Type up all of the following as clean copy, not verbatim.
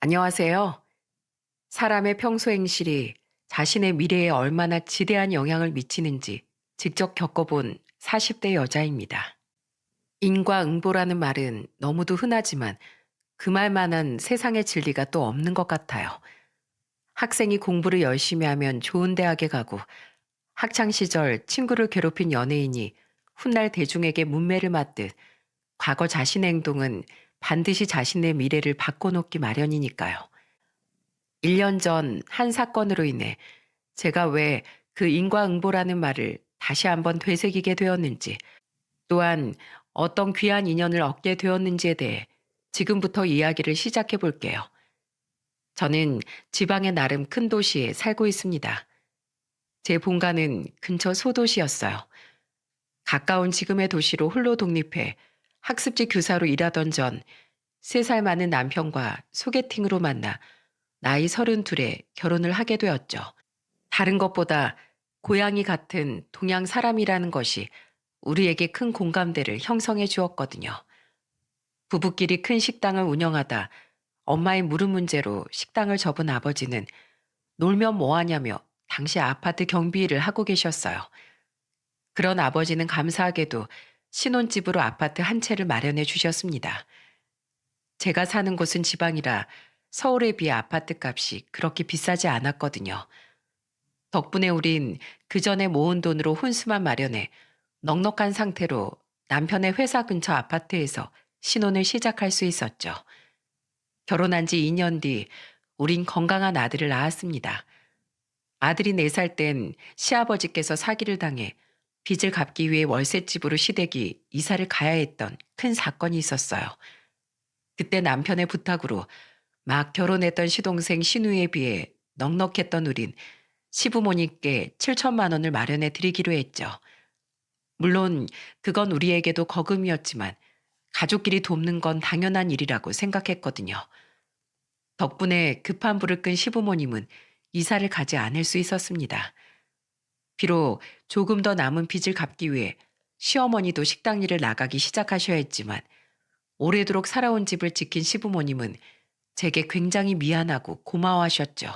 안녕하세요. 사람의 평소 행실이 자신의 미래에 얼마나 지대한 영향을 미치는지 직접 겪어본 40대 여자입니다. 인과응보라는 말은 너무도 흔하지만 그 말만한 세상의 진리가 또 없는 것 같아요. 학생이 공부를 열심히 하면 좋은 대학에 가고 학창시절 친구를 괴롭힌 연예인이 훗날 대중에게 문매를 맞듯 과거 자신의 행동은 반드시 자신의 미래를 바꿔놓기 마련이니까요. 1년 전 한 사건으로 인해 제가 왜 그 인과응보라는 말을 다시 한번 되새기게 되었는지, 또한 어떤 귀한 인연을 얻게 되었는지에 대해 지금부터 이야기를 시작해 볼게요. 저는 지방의 나름 큰 도시에 살고 있습니다. 제 본가는 근처 소도시였어요. 가까운 지금의 도시로 홀로 독립해 학습지 교사로 일하던 전 3살 많은 남편과 소개팅으로 만나 나이 32에 결혼을 하게 되었죠. 다른 것보다 고향이 같은 동양 사람이라는 것이 우리에게 큰 공감대를 형성해 주었거든요. 부부끼리 큰 식당을 운영하다 엄마의 무릎 문제로 식당을 접은 아버지는 놀면 뭐하냐며 당시 아파트 경비 일을 하고 계셨어요. 그런 아버지는 감사하게도 신혼집으로 아파트 한 채를 마련해 주셨습니다. 제가 사는 곳은 지방이라 서울에 비해 아파트 값이 그렇게 비싸지 않았거든요. 덕분에 우린 그 전에 모은 돈으로 혼수만 마련해 넉넉한 상태로 남편의 회사 근처 아파트에서 신혼을 시작할 수 있었죠. 결혼한 지 2년 뒤 우린 건강한 아들을 낳았습니다. 아들이 4살 땐 시아버지께서 사기를 당해 빚을 갚기 위해 월세집으로 시댁이 이사를 가야 했던 큰 사건이 있었어요. 그때 남편의 부탁으로 막 결혼했던 시동생 신우에 비해 넉넉했던 우린 시부모님께 7천만 원을 마련해 드리기로 했죠. 물론 그건 우리에게도 거금이었지만 가족끼리 돕는 건 당연한 일이라고 생각했거든요. 덕분에 급한 불을 끈 시부모님은 이사를 가지 않을 수 있었습니다. 비록 조금 더 남은 빚을 갚기 위해 시어머니도 식당 일을 나가기 시작하셔야 했지만 오래도록 살아온 집을 지킨 시부모님은 제게 굉장히 미안하고 고마워하셨죠.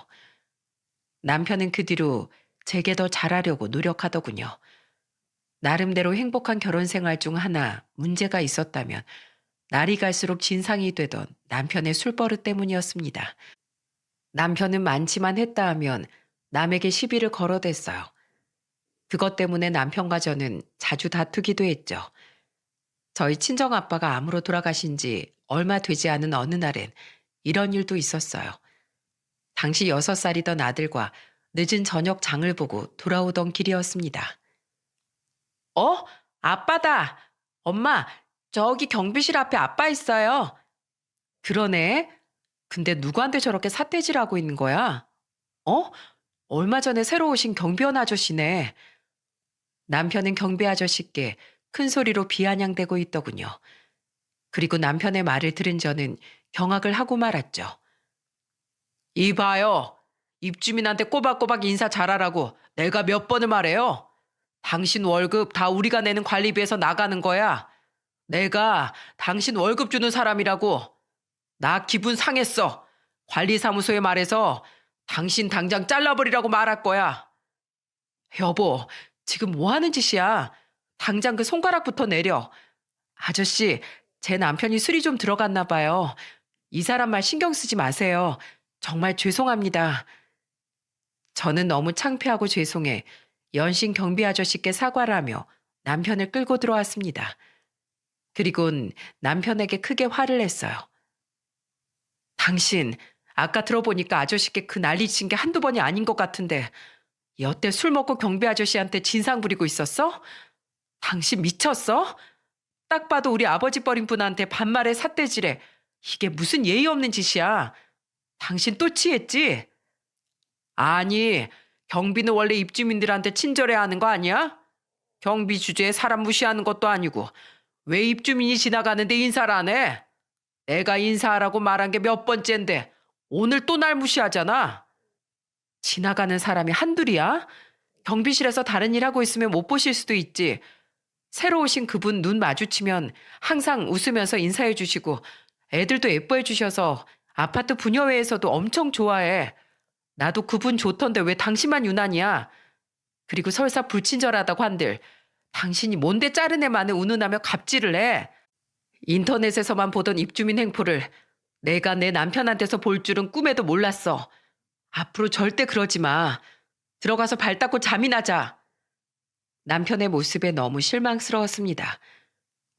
남편은 그 뒤로 제게 더 잘하려고 노력하더군요. 나름대로 행복한 결혼 생활 중 하나 문제가 있었다면 날이 갈수록 진상이 되던 남편의 술버릇 때문이었습니다. 남편은 많지만 했다 하면 남에게 시비를 걸어댔어요. 그것 때문에 남편과 저는 자주 다투기도 했죠. 저희 친정아빠가 암으로 돌아가신 지 얼마 되지 않은 어느 날엔 이런 일도 있었어요. 당시 6살이던 아들과 늦은 저녁 장을 보고 돌아오던 길이었습니다. 어? 아빠다! 엄마, 저기 경비실 앞에 아빠 있어요. 그러네. 근데 누구한테 저렇게 삿대질하고 있는 거야? 어? 얼마 전에 새로 오신 경비원 아저씨네. 남편은 경비 아저씨께 큰 소리로 비아냥대고 있더군요. 그리고 남편의 말을 들은 저는 경악을 하고 말았죠. 이봐요. 입주민한테 꼬박꼬박 인사 잘하라고 내가 몇 번을 말해요. 당신 월급 다 우리가 내는 관리비에서 나가는 거야. 내가 당신 월급 주는 사람이라고. 나 기분 상했어. 관리사무소에 말해서 당신 당장 잘라버리라고 말할 거야. 여보, 지금 뭐 하는 짓이야? 당장 그 손가락부터 내려. 아저씨, 제 남편이 술이 좀 들어갔나 봐요. 이 사람 말 신경 쓰지 마세요. 정말 죄송합니다. 저는 너무 창피하고 죄송해 연신 경비 아저씨께 사과를 하며 남편을 끌고 들어왔습니다. 그리곤 남편에게 크게 화를 냈어요. 당신, 아까 들어보니까 아저씨께 그 난리 친 게 한두 번이 아닌 것 같은데 여태 술 먹고 경비 아저씨한테 진상 부리고 있었어? 당신 미쳤어? 딱 봐도 우리 아버지 버린 분한테 반말에 삿대질해. 이게 무슨 예의 없는 짓이야. 당신 또 취했지? 아니, 경비는 원래 입주민들한테 친절해야 하는 거 아니야? 경비 주제에 사람 무시하는 것도 아니고 왜 입주민이 지나가는데 인사를 안 해? 내가 인사하라고 말한 게 몇 번째인데 오늘 또 날 무시하잖아. 지나가는 사람이 한둘이야? 경비실에서 다른 일 하고 있으면 못 보실 수도 있지. 새로 오신 그분 눈 마주치면 항상 웃으면서 인사해 주시고 애들도 예뻐해 주셔서 아파트 부녀회에서도 엄청 좋아해. 나도 그분 좋던데 왜 당신만 유난이야? 그리고 설사 불친절하다고 한들 당신이 뭔데 자른 애만을 운운하며 갑질을 해? 인터넷에서만 보던 입주민 행포를 내가 내 남편한테서 볼 줄은 꿈에도 몰랐어. 앞으로 절대 그러지 마. 들어가서 발 닦고 잠이나 자. 남편의 모습에 너무 실망스러웠습니다.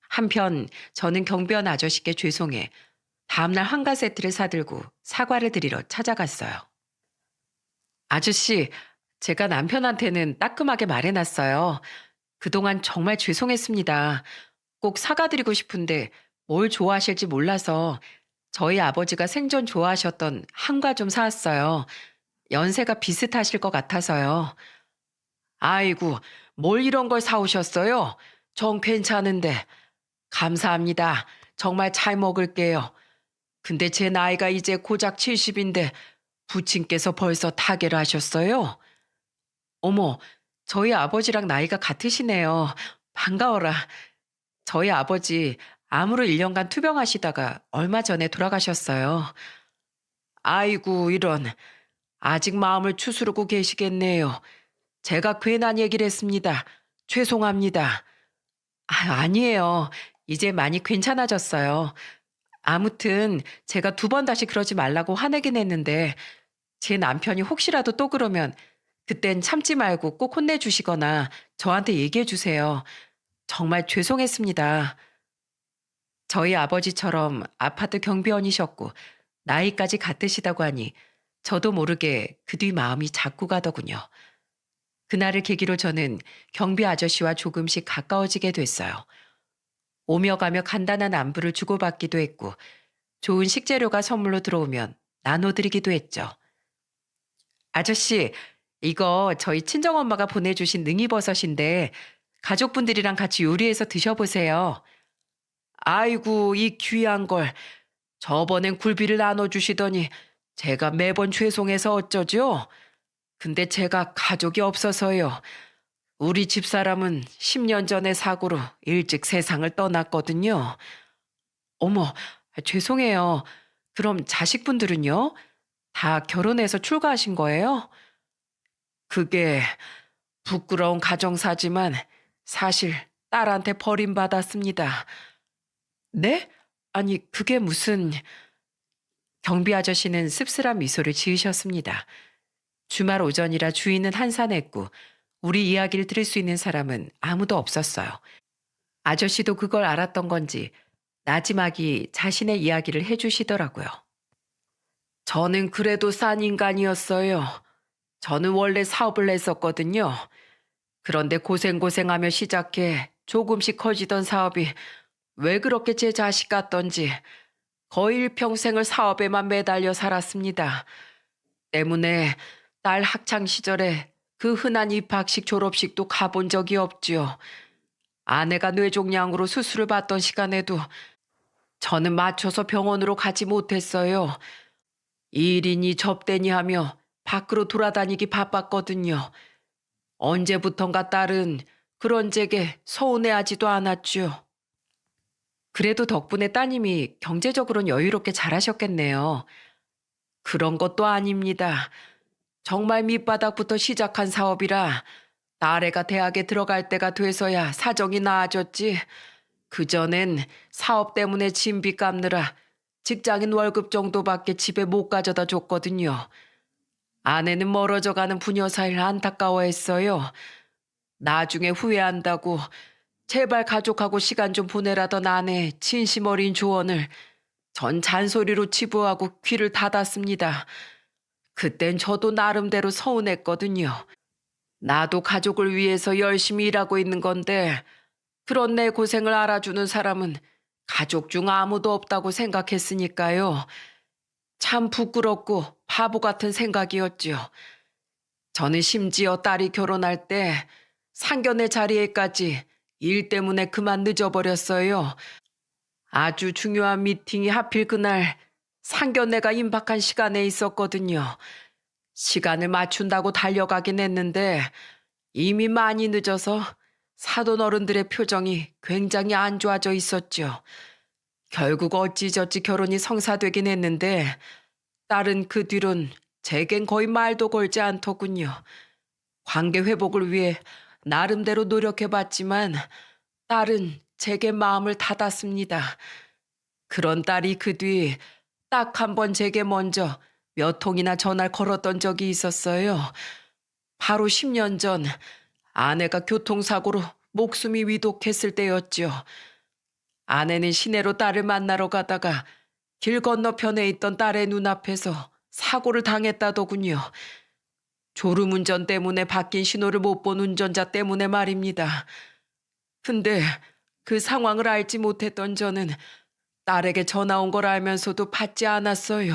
한편 저는 경비원 아저씨께 죄송해 다음날 환가 세트를 사들고 사과를 드리러 찾아갔어요. 아저씨, 제가 남편한테는 따끔하게 말해놨어요. 그동안 정말 죄송했습니다. 꼭 사과드리고 싶은데 뭘 좋아하실지 몰라서 저희 아버지가 생전 좋아하셨던 한과 좀 사왔어요. 연세가 비슷하실 것 같아서요. 아이고, 뭘 이런 걸 사오셨어요? 정 괜찮은데. 감사합니다. 정말 잘 먹을게요. 근데 제 나이가 이제 고작 70인데 부친께서 벌써 타계를 하셨어요? 어머, 저희 아버지랑 나이가 같으시네요. 반가워라. 저희 아버지 암으로 1년간 투병하시다가 얼마 전에 돌아가셨어요. 아이고, 이런. 아직 마음을 추스르고 계시겠네요. 제가 괜한 얘기를 했습니다. 죄송합니다. 아니에요. 이제 많이 괜찮아졌어요. 아무튼 제가 2번 다시 그러지 말라고 화내긴 했는데 제 남편이 혹시라도 또 그러면 그땐 참지 말고 꼭 혼내주시거나 저한테 얘기해 주세요. 정말 죄송했습니다. 저희 아버지처럼 아파트 경비원이셨고 나이까지 같으시다고 하니 저도 모르게 그 뒤 마음이 자꾸 가더군요. 그날을 계기로 저는 경비 아저씨와 조금씩 가까워지게 됐어요. 오며 가며 간단한 안부를 주고받기도 했고 좋은 식재료가 선물로 들어오면 나눠드리기도 했죠. 아저씨, 이거 저희 친정엄마가 보내주신 능이버섯인데 가족분들이랑 같이 요리해서 드셔보세요. 아이고, 이 귀한 걸. 저번엔 굴비를 나눠주시더니 제가 매번 죄송해서 어쩌죠? 근데 제가 가족이 없어서요. 우리 집사람은 10년 전에 사고로 일찍 세상을 떠났거든요. 어머, 죄송해요. 그럼 자식분들은요? 다 결혼해서 출가하신 거예요? 그게 부끄러운 가정사지만 사실 딸한테 버림받았습니다. 네? 아니, 그게 무슨... 경비 아저씨는 씁쓸한 미소를 지으셨습니다. 주말 오전이라 주인은 한산했고 우리 이야기를 들을 수 있는 사람은 아무도 없었어요. 아저씨도 그걸 알았던 건지 나지막이 자신의 이야기를 해주시더라고요. 저는 그래도 싼 인간이었어요. 저는 원래 사업을 했었거든요. 그런데 고생고생하며 시작해 조금씩 커지던 사업이 왜 그렇게 제 자식 같던지 거의 일평생을 사업에만 매달려 살았습니다. 때문에 딸 학창 시절에 그 흔한 입학식 졸업식도 가본 적이 없지요. 아내가 뇌종양으로 수술을 받던 시간에도 저는 맞춰서 병원으로 가지 못했어요. 일이니 접대니 하며 밖으로 돌아다니기 바빴거든요. 언제부턴가 딸은 그런 제게 서운해하지도 않았죠. 그래도 덕분에 따님이 경제적으로는 여유롭게 잘하셨겠네요. 그런 것도 아닙니다. 정말 밑바닥부터 시작한 사업이라 딸애가 대학에 들어갈 때가 돼서야 사정이 나아졌지. 그전엔 사업 때문에 진비 갚느라 직장인 월급 정도밖에 집에 못 가져다 줬거든요. 아내는 멀어져가는 부녀 사이를 안타까워했어요. 나중에 후회한다고 제발 가족하고 시간 좀 보내라던 아내의 진심 어린 조언을 전 잔소리로 치부하고 귀를 닫았습니다. 그땐 저도 나름대로 서운했거든요. 나도 가족을 위해서 열심히 일하고 있는 건데 그런 내 고생을 알아주는 사람은 가족 중 아무도 없다고 생각했으니까요. 참 부끄럽고 바보 같은 생각이었지요. 저는 심지어 딸이 결혼할 때 상견례 자리에까지 일 때문에 그만 늦어버렸어요. 아주 중요한 미팅이 하필 그날 상견례가 임박한 시간에 있었거든요. 시간을 맞춘다고 달려가긴 했는데 이미 많이 늦어서 사돈 어른들의 표정이 굉장히 안 좋아져 있었죠. 결국 어찌저찌 결혼이 성사되긴 했는데 딸은 그 뒤론 제겐 거의 말도 걸지 않더군요. 관계 회복을 위해 나름대로 노력해봤지만 딸은 제게 마음을 닫았습니다. 그런 딸이 그 뒤 딱 한 번 제게 먼저 몇 통이나 전화를 걸었던 적이 있었어요. 바로 10년 전 아내가 교통사고로 목숨이 위독했을 때였죠. 아내는 시내로 딸을 만나러 가다가 길 건너편에 있던 딸의 눈앞에서 사고를 당했다더군요. 졸음운전 때문에 바뀐 신호를 못 본 운전자 때문에 말입니다. 근데 그 상황을 알지 못했던 저는 딸에게 전화 온 걸 알면서도 받지 않았어요.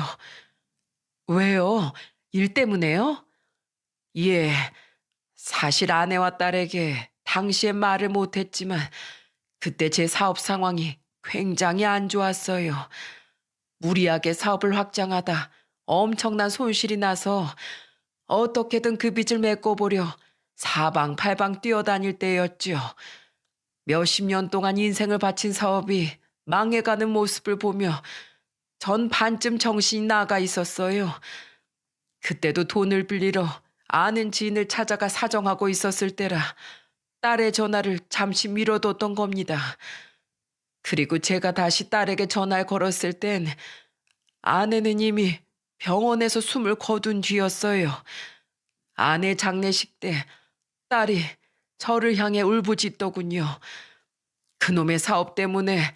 왜요? 일 때문에요? 예, 사실 아내와 딸에게 당시엔 말을 못했지만 그때 제 사업 상황이 굉장히 안 좋았어요. 무리하게 사업을 확장하다 엄청난 손실이 나서 어떻게든 그 빚을 메꿔보려 사방팔방 뛰어다닐 때였죠. 몇십 년 동안 인생을 바친 사업이 망해가는 모습을 보며 전 반쯤 정신이 나가 있었어요. 그때도 돈을 빌리러 아는 지인을 찾아가 사정하고 있었을 때라 딸의 전화를 잠시 미뤄뒀던 겁니다. 그리고 제가 다시 딸에게 전화를 걸었을 땐 아내는 이미 병원에서 숨을 거둔 뒤였어요. 아내 장례식 때 딸이 저를 향해 울부짖더군요. 그놈의 사업 때문에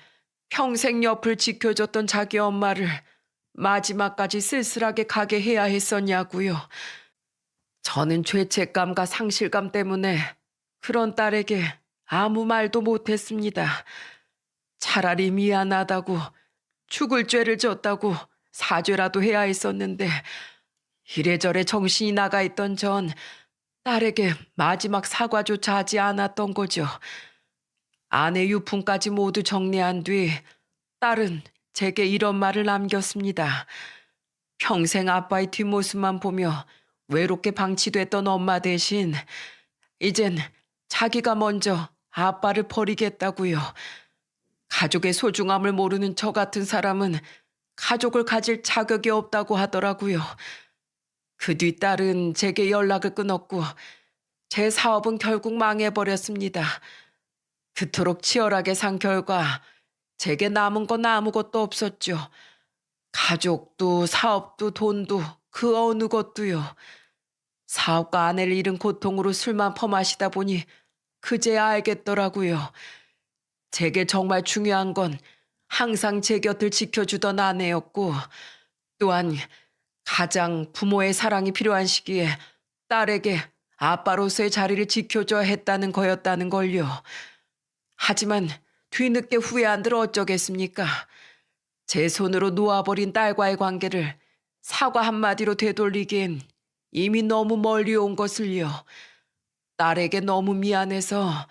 평생 옆을 지켜줬던 자기 엄마를 마지막까지 쓸쓸하게 가게 해야 했었냐고요. 저는 죄책감과 상실감 때문에 그런 딸에게 아무 말도 못했습니다. 차라리 미안하다고 죽을 죄를 졌다고 사죄라도 해야 했었는데 이래저래 정신이 나가 있던 전 딸에게 마지막 사과조차 하지 않았던 거죠. 아내 유품까지 모두 정리한 뒤 딸은 제게 이런 말을 남겼습니다. 평생 아빠의 뒷모습만 보며 외롭게 방치됐던 엄마 대신 이젠 자기가 먼저 아빠를 버리겠다고요. 가족의 소중함을 모르는 저 같은 사람은 가족을 가질 자격이 없다고 하더라고요. 그 뒤 딸은 제게 연락을 끊었고 제 사업은 결국 망해버렸습니다. 그토록 치열하게 산 결과 제게 남은 건 아무것도 없었죠. 가족도 사업도 돈도 그 어느 것도요. 사업과 아내를 잃은 고통으로 술만 퍼마시다 보니 그제야 알겠더라고요. 제게 정말 중요한 건 항상 제 곁을 지켜주던 아내였고 또한 가장 부모의 사랑이 필요한 시기에 딸에게 아빠로서의 자리를 지켜줘야 했다는 거였다는 걸요. 하지만 뒤늦게 후회한들 어쩌겠습니까? 제 손으로 놓아버린 딸과의 관계를 사과 한마디로 되돌리기엔 이미 너무 멀리 온 것을요. 딸에게 너무 미안해서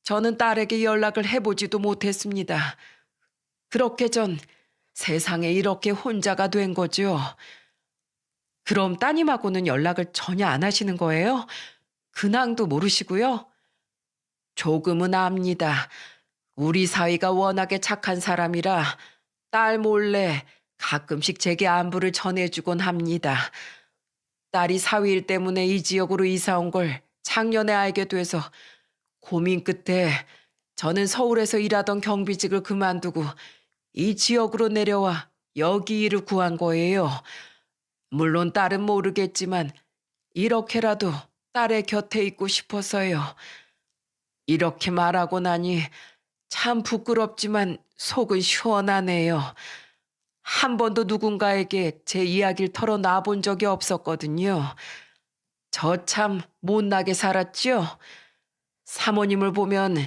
저는 딸에게 연락을 해보지도 못했습니다. 그렇게 전 세상에 이렇게 혼자가 된 거죠. 그럼 따님하고는 연락을 전혀 안 하시는 거예요? 근황도 모르시고요? 조금은 압니다. 우리 사위가 워낙에 착한 사람이라 딸 몰래 가끔씩 제게 안부를 전해주곤 합니다. 딸이 사위일 때문에 이 지역으로 이사 온 걸 작년에 알게 돼서 고민 끝에 저는 서울에서 일하던 경비직을 그만두고 이 지역으로 내려와 여기 일을 구한 거예요. 물론 딸은 모르겠지만 이렇게라도 딸의 곁에 있고 싶어서요. 이렇게 말하고 나니 참 부끄럽지만 속은 시원하네요. 한 번도 누군가에게 제 이야기를 털어놔 본 적이 없었거든요. 저 참 못나게 살았지요. 사모님을 보면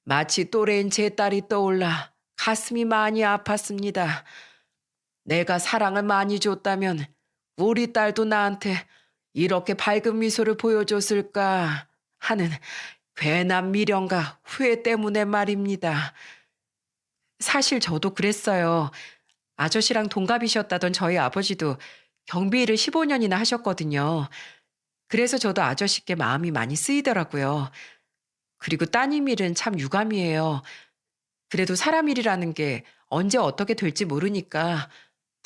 마치 또래인 제 딸이 떠올라 가슴이 많이 아팠습니다. 내가 사랑을 많이 줬다면 우리 딸도 나한테 이렇게 밝은 미소를 보여줬을까 하는 괜한 미련과 후회 때문에 말입니다. 사실 저도 그랬어요. 아저씨랑 동갑이셨다던 저희 아버지도 경비 일을 15년이나 하셨거든요. 그래서 저도 아저씨께 마음이 많이 쓰이더라고요. 그리고 따님 일은 참 유감이에요. 그래도 사람 일이라는 게 언제 어떻게 될지 모르니까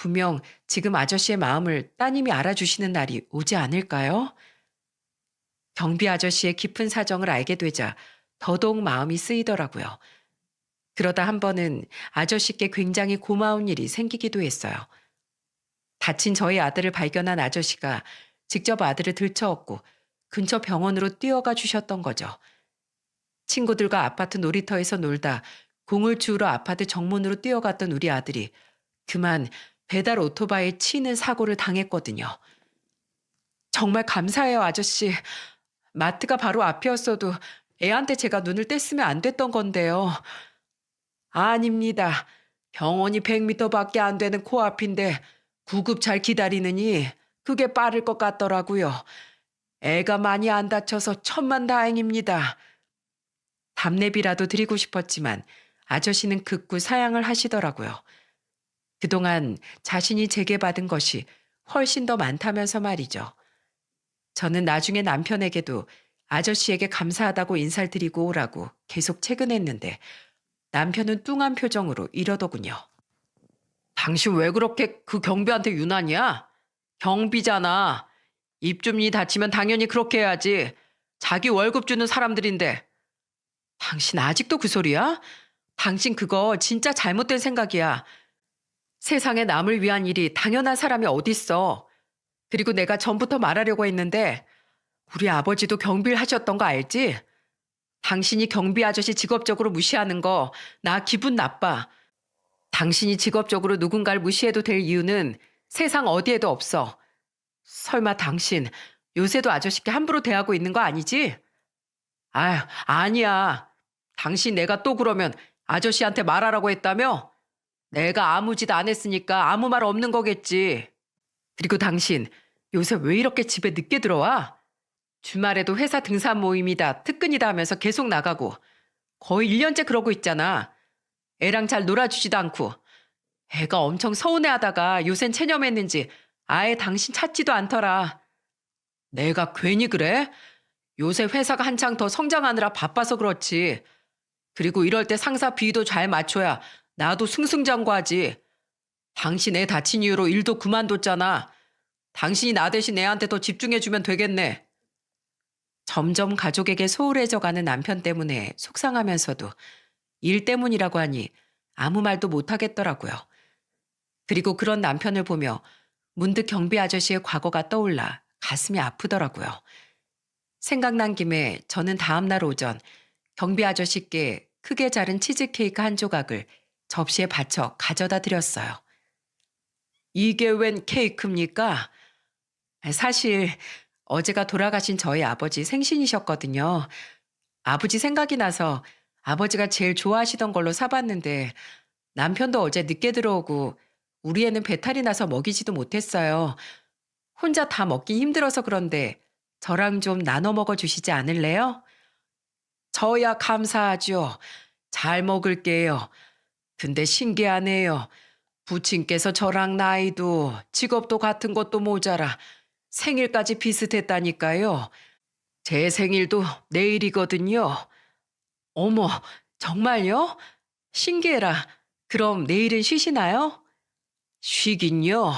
분명 지금 아저씨의 마음을 따님이 알아주시는 날이 오지 않을까요? 경비 아저씨의 깊은 사정을 알게 되자 더더욱 마음이 쓰이더라고요. 그러다 한 번은 아저씨께 굉장히 고마운 일이 생기기도 했어요. 다친 저희 아들을 발견한 아저씨가 직접 아들을 들쳐업고 근처 병원으로 뛰어가 주셨던 거죠. 친구들과 아파트 놀이터에서 놀다 공을 주우러 아파트 정문으로 뛰어갔던 우리 아들이 그만 배달 오토바이에 치이는 사고를 당했거든요. 정말 감사해요, 아저씨. 마트가 바로 앞이었어도 애한테 제가 눈을 뗐으면 안 됐던 건데요. 아닙니다. 병원이 100m밖에 안 되는 코앞인데 구급차를 기다리느니 그게 빠를 것 같더라고요. 애가 많이 안 다쳐서 천만다행입니다. 답례비라도 드리고 싶었지만 아저씨는 극구 사양을 하시더라고요. 그동안 자신이 제게 받은 것이 훨씬 더 많다면서 말이죠. 저는 나중에 남편에게도 아저씨에게 감사하다고 인사를 드리고 오라고 계속 채근했는데 남편은 뚱한 표정으로 이러더군요. 당신 왜 그렇게 그 경비한테 유난이야? 경비잖아. 입주민이 다치면 당연히 그렇게 해야지. 자기 월급 주는 사람들인데. 당신 아직도 그 소리야? 당신 그거 진짜 잘못된 생각이야. 세상에 남을 위한 일이 당연한 사람이 어딨어. 그리고 내가 전부터 말하려고 했는데 우리 아버지도 경비를 하셨던 거 알지? 당신이 경비 아저씨 직업적으로 무시하는 거 나 기분 나빠. 당신이 직업적으로 누군가를 무시해도 될 이유는 세상 어디에도 없어. 설마 당신 요새도 아저씨께 함부로 대하고 있는 거 아니지? 아휴, 아니야. 당신 내가 또 그러면 아저씨한테 말하라고 했다며? 내가 아무 짓 안 했으니까 아무 말 없는 거겠지. 그리고 당신 요새 왜 이렇게 집에 늦게 들어와? 주말에도 회사 등산 모임이다, 특근이다 하면서 계속 나가고 거의 1년째 그러고 있잖아. 애랑 잘 놀아주지도 않고. 애가 엄청 서운해하다가 요샌 체념했는지 아예 당신 찾지도 않더라. 내가 괜히 그래? 요새 회사가 한창 더 성장하느라 바빠서 그렇지. 그리고 이럴 때 상사 비위도 잘 맞춰야 나도 승승장구하지. 당신 애 다친 이유로 일도 그만뒀잖아. 당신이 나 대신 애한테 더 집중해주면 되겠네. 점점 가족에게 소홀해져가는 남편 때문에 속상하면서도 일 때문이라고 하니 아무 말도 못하겠더라고요. 그리고 그런 남편을 보며 문득 경비 아저씨의 과거가 떠올라 가슴이 아프더라고요. 생각난 김에 저는 다음 날 오전 경비 아저씨께 크게 자른 치즈케이크 한 조각을 접시에 받쳐 가져다 드렸어요. 이게 웬 케이크입니까? 사실 어제가 돌아가신 저희 아버지 생신이셨거든요. 아버지 생각이 나서 아버지가 제일 좋아하시던 걸로 사봤는데 남편도 어제 늦게 들어오고 우리 애는 배탈이 나서 먹이지도 못했어요. 혼자 다 먹기 힘들어서 그런데 저랑 좀 나눠 먹어주시지 않을래요? 저야 감사하죠. 잘 먹을게요. 근데 신기하네요. 부친께서 저랑 나이도 직업도 같은 것도 모자라 생일까지 비슷했다니까요. 제 생일도 내일이거든요. 어머, 정말요? 신기해라. 그럼 내일은 쉬시나요? 쉬긴요.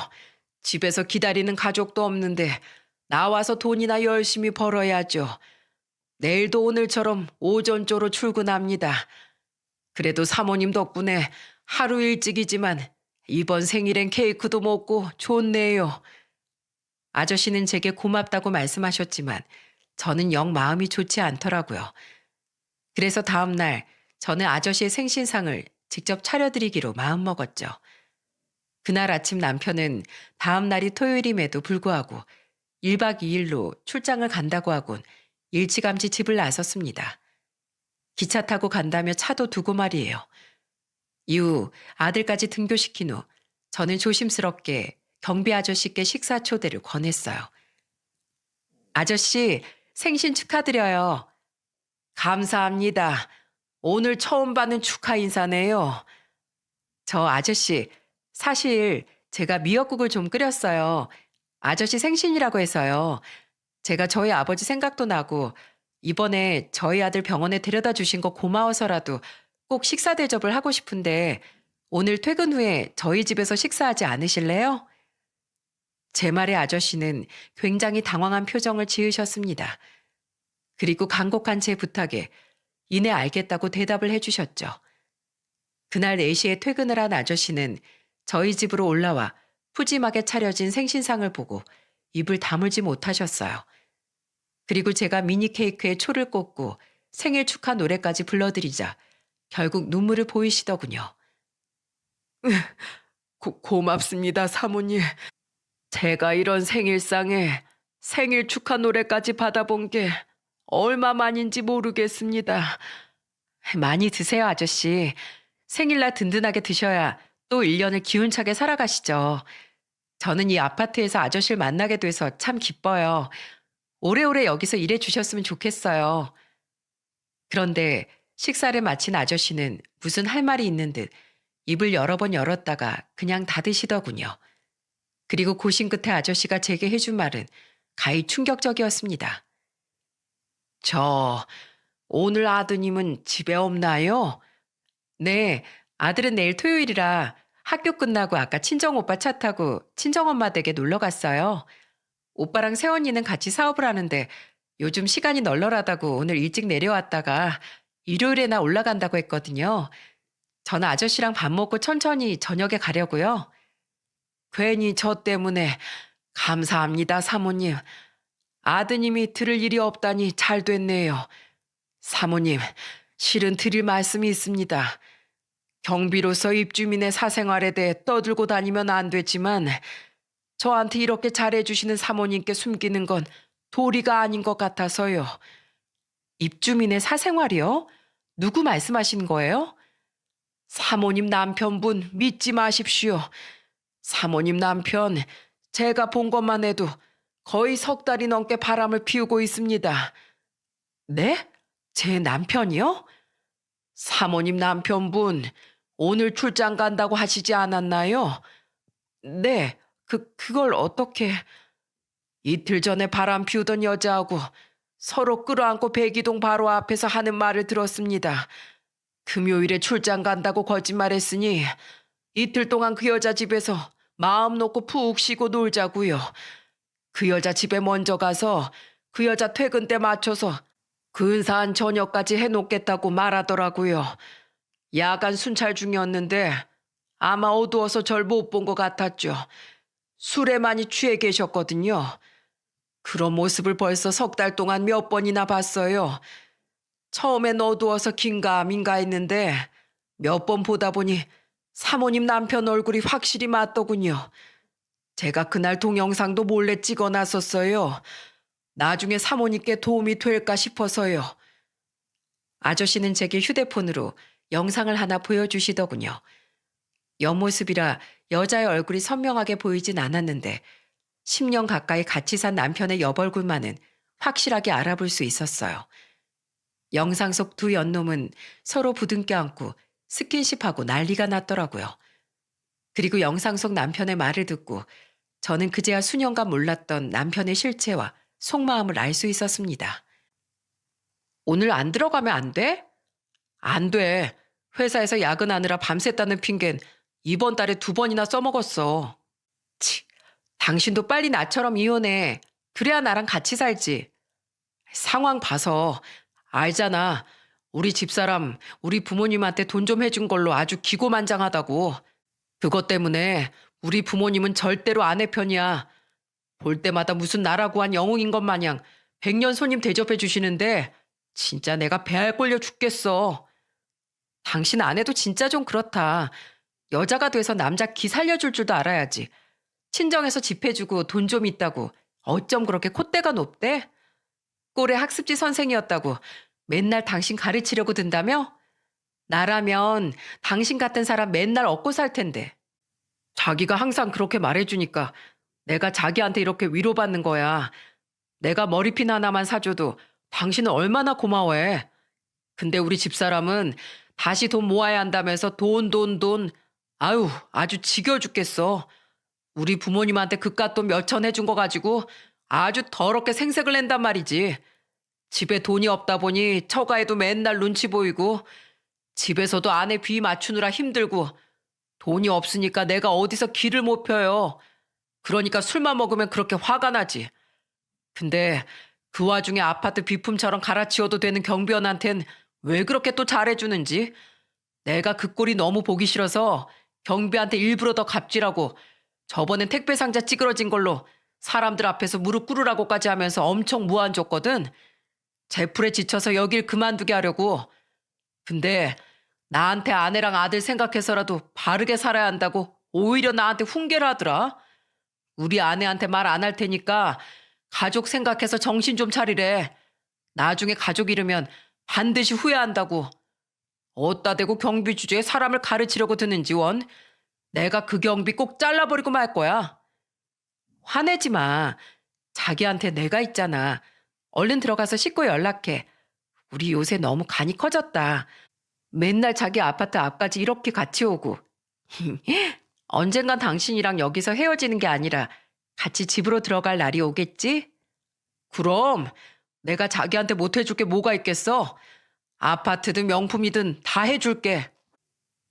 집에서 기다리는 가족도 없는데 나와서 돈이나 열심히 벌어야죠. 내일도 오늘처럼 오전조로 출근합니다. 그래도 사모님 덕분에 하루 일찍이지만 이번 생일엔 케이크도 먹고 좋네요. 아저씨는 제게 고맙다고 말씀하셨지만 저는 영 마음이 좋지 않더라고요. 그래서 다음 날 저는 아저씨의 생신상을 직접 차려드리기로 마음먹었죠. 그날 아침 남편은 다음 날이 토요일임에도 불구하고 1박 2일로 출장을 간다고 하곤 일찌감치 집을 나섰습니다. 기차 타고 간다며 차도 두고 말이에요. 이후 아들까지 등교시킨 후 저는 조심스럽게 경비 아저씨께 식사 초대를 권했어요. 아저씨, 생신 축하드려요. 감사합니다. 오늘 처음 받는 축하 인사네요. 저 아저씨, 사실 제가 미역국을 좀 끓였어요. 아저씨 생신이라고 해서요. 제가 저희 아버지 생각도 나고 이번에 저희 아들 병원에 데려다 주신 거 고마워서라도 꼭 식사 대접을 하고 싶은데 오늘 퇴근 후에 저희 집에서 식사하지 않으실래요? 제 말에 아저씨는 굉장히 당황한 표정을 지으셨습니다. 그리고 간곡한 제 부탁에 이내 알겠다고 대답을 해주셨죠. 그날 4시에 퇴근을 한 아저씨는 저희 집으로 올라와 푸짐하게 차려진 생신상을 보고 입을 다물지 못하셨어요. 그리고 제가 미니 케이크에 초를 꽂고 생일 축하 노래까지 불러드리자 결국 눈물을 보이시더군요. 고맙습니다, 사모님. 제가 이런 생일상에 생일 축하 노래까지 받아본 게 얼마만인지 모르겠습니다. 많이 드세요, 아저씨. 생일날 든든하게 드셔야 또 1년을 기운차게 살아가시죠. 저는 이 아파트에서 아저씨를 만나게 돼서 참 기뻐요. 오래오래 여기서 일해 주셨으면 좋겠어요. 그런데 식사를 마친 아저씨는 무슨 할 말이 있는 듯 입을 여러 번 열었다가 그냥 닫으시더군요. 그리고 고심 끝에 아저씨가 제게 해준 말은 가히 충격적이었습니다. 오늘 아드님은 집에 없나요? 네, 아들은 내일 토요일이라 학교 끝나고 아까 친정오빠 차 타고 친정엄마 댁에 놀러 갔어요. 오빠랑 새언니는 같이 사업을 하는데 요즘 시간이 널널하다고 오늘 일찍 내려왔다가 일요일에나 올라간다고 했거든요. 저는 아저씨랑 밥 먹고 천천히 저녁에 가려고요. 괜히 저 때문에 감사합니다, 사모님. 아드님이 들을 일이 없다니 잘 됐네요. 사모님, 실은 드릴 말씀이 있습니다. 경비로서 입주민의 사생활에 대해 떠들고 다니면 안 되지만 저한테 이렇게 잘해주시는 사모님께 숨기는 건 도리가 아닌 것 같아서요. 입주민의 사생활이요? 누구 말씀하시는 거예요? 사모님 남편분 믿지 마십시오. 사모님 남편 제가 본 것만 해도 거의 3달이 넘게 바람을 피우고 있습니다. 네? 제 남편이요? 사모님 남편분 오늘 출장 간다고 하시지 않았나요? 네, 그걸 어떻게... 이틀 전에 바람 피우던 여자하고 서로 끌어안고 백이동 바로 앞에서 하는 말을 들었습니다. 금요일에 출장 간다고 거짓말했으니 이틀 동안 그 여자 집에서 마음 놓고 푹 쉬고 놀자고요. 그 여자 집에 먼저 가서 그 여자 퇴근 때 맞춰서 근사한 저녁까지 해놓겠다고 말하더라고요. 야간 순찰 중이었는데 아마 어두워서 절 못 본 것 같았죠. 술에 많이 취해 계셨거든요. 그런 모습을 벌써 3달 동안 몇 번이나 봤어요. 처음엔 어두워서 긴가민가 했는데 몇 번 보다 보니 사모님 남편 얼굴이 확실히 맞더군요. 제가 그날 동영상도 몰래 찍어놨었어요. 나중에 사모님께 도움이 될까 싶어서요. 아저씨는 제게 휴대폰으로 영상을 하나 보여주시더군요. 옆모습이라 여자의 얼굴이 선명하게 보이진 않았는데 10년 가까이 같이 산 남편의 옆얼굴만은 확실하게 알아볼 수 있었어요. 영상 속 두 연놈은 서로 부둥켜 안고 스킨십하고 난리가 났더라고요. 그리고 영상 속 남편의 말을 듣고 저는 그제야 수년간 몰랐던 남편의 실체와 속마음을 알 수 있었습니다. 오늘 안 들어가면 안 돼? 안 돼. 회사에서 야근하느라 밤샜다는 핑계는 이번 달에 2번이나 써먹었어. 치, 당신도 빨리 나처럼 이혼해. 그래야 나랑 같이 살지. 상황 봐서 알잖아. 우리 집사람, 우리 부모님한테 돈 좀 해준 걸로 아주 기고만장하다고. 그것 때문에 우리 부모님은 절대로 아내 편이야. 볼 때마다 무슨 나라고 한 영웅인 것 마냥 100년 손님 대접해 주시는데 진짜 내가 배알 꼴려 죽겠어. 당신 아내도 진짜 좀 그렇다. 여자가 돼서 남자 기 살려줄 줄도 알아야지. 친정에서 집 해주고 돈 좀 있다고 어쩜 그렇게 콧대가 높대? 꼴의 학습지 선생이었다고 맨날 당신 가르치려고 든다며? 나라면 당신 같은 사람 맨날 얻고 살 텐데. 자기가 항상 그렇게 말해주니까 내가 자기한테 이렇게 위로받는 거야. 내가 머리핀 하나만 사줘도 당신은 얼마나 고마워해. 근데 우리 집사람은 다시 돈 모아야 한다면서 돈. 아유, 아주 지겨워 죽겠어. 우리 부모님한테 그깟 돈 몇천 해준 거 가지고 아주 더럽게 생색을 낸단 말이지. 집에 돈이 없다 보니 처가에도 맨날 눈치 보이고 집에서도 아내 비위 맞추느라 힘들고 돈이 없으니까 내가 어디서 길을 못 펴요. 그러니까 술만 먹으면 그렇게 화가 나지. 근데 그 와중에 아파트 비품처럼 갈아치워도 되는 경비원한텐 왜 그렇게 또 잘해주는지. 내가 그 꼴이 너무 보기 싫어서 경비한테 일부러 더 갑질하고 저번엔 택배 상자 찌그러진 걸로 사람들 앞에서 무릎 꿇으라고까지 하면서 엄청 무안 줬거든. 제풀에 지쳐서 여길 그만두게 하려고. 근데 나한테 아내랑 아들 생각해서라도 바르게 살아야 한다고 오히려 나한테 훈계를 하더라. 우리 아내한테 말 안 할 테니까 가족 생각해서 정신 좀 차리래. 나중에 가족 잃으면 반드시 후회한다고. 어따 대고 경비 주제에 사람을 가르치려고 드는지 원. 내가 그 경비 꼭 잘라버리고 말 거야. 화내지 마. 자기한테 내가 있잖아. 얼른 들어가서 씻고 연락해. 우리 요새 너무 간이 커졌다. 맨날 자기 아파트 앞까지 이렇게 같이 오고. 언젠간 당신이랑 여기서 헤어지는 게 아니라 같이 집으로 들어갈 날이 오겠지? 그럼 내가 자기한테 못 해줄 게 뭐가 있겠어? 아파트든 명품이든 다 해줄게.